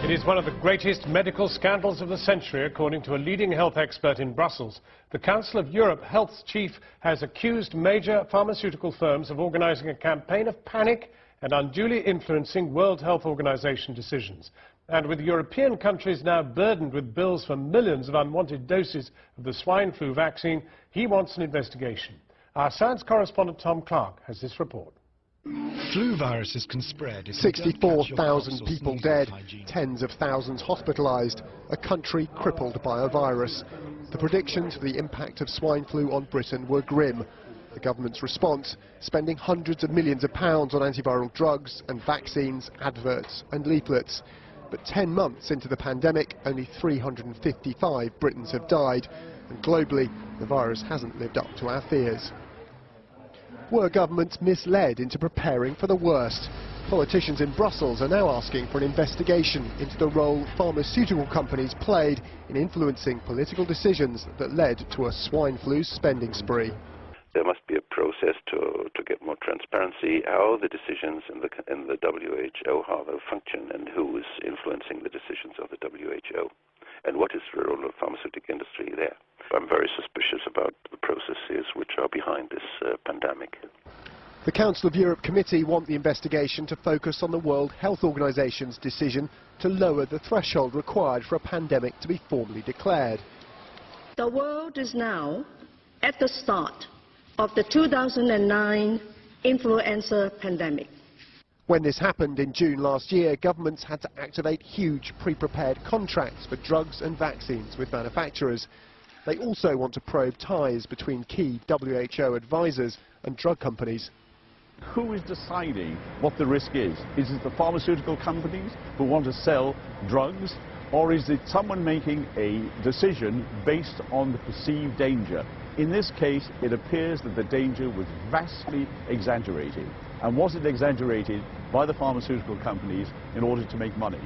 It is one of the greatest medical scandals of the century, according to a leading health expert in Brussels. The Council of Europe health chief has accused major pharmaceutical firms of organising a campaign of panic and unduly influencing World Health Organization decisions. And with European countries now burdened with bills for millions of unwanted doses of the swine flu vaccine, he wants an investigation. Our science correspondent Tom Clark has this report. Flu viruses can spread. 64,000 people dead, tens of thousands hospitalised, a country crippled by a virus. The predictions for the impact of swine flu on Britain were grim. The government's response, spending hundreds of millions of pounds on antiviral drugs and vaccines, adverts and leaflets. But 10 months into the pandemic, only 355 Britons have died, and globally, the virus hasn't lived up to our fears. Were governments misled into preparing for the worst? Politicians in Brussels are now asking for an investigation into the role pharmaceutical companies played in influencing political decisions that led to a swine flu spending spree. There must be a process to get more transparency, how the decisions in the WHO, how they function, and who is influencing the decisions of the WHO, and what is the role of the pharmaceutical industry there. I'm very suspicious about the processes which are behind this pandemic. The Council of Europe Committee want the investigation to focus on the World Health Organization's decision to lower the threshold required for a pandemic to be formally declared. The world is now at the start of the 2009 influenza pandemic. When this happened in June last year, governments had to activate huge pre-prepared contracts for drugs and vaccines with manufacturers. They also want to probe ties between key WHO advisors and drug companies. Who is deciding what the risk is? Is it the pharmaceutical companies who want to sell drugs, or is it someone making a decision based on the perceived danger? In this case, it appears that the danger was vastly exaggerated. And was it exaggerated by the pharmaceutical companies in order to make money?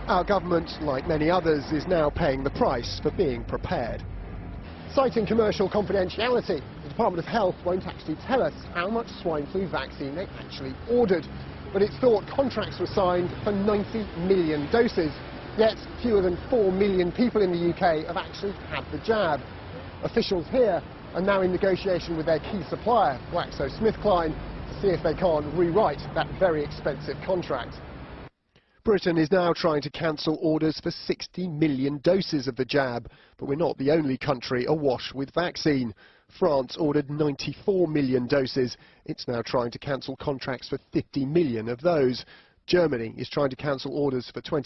Our government, like many others, is now paying the price for being prepared. Citing commercial confidentiality, the Department of Health won't actually tell us how much swine flu vaccine they actually ordered. But it's thought contracts were signed for 90 million doses. Yet fewer than 4 million people in the UK have actually had the jab. Officials here are now in negotiation with their key supplier, GlaxoSmithKline, to see if they can't rewrite that very expensive contract. Britain is now trying to cancel orders for 60 million doses of the jab, but we're not the only country awash with vaccine. France ordered 94 million doses. It's now trying to cancel contracts for 50 million of those. Germany is trying to cancel orders for 20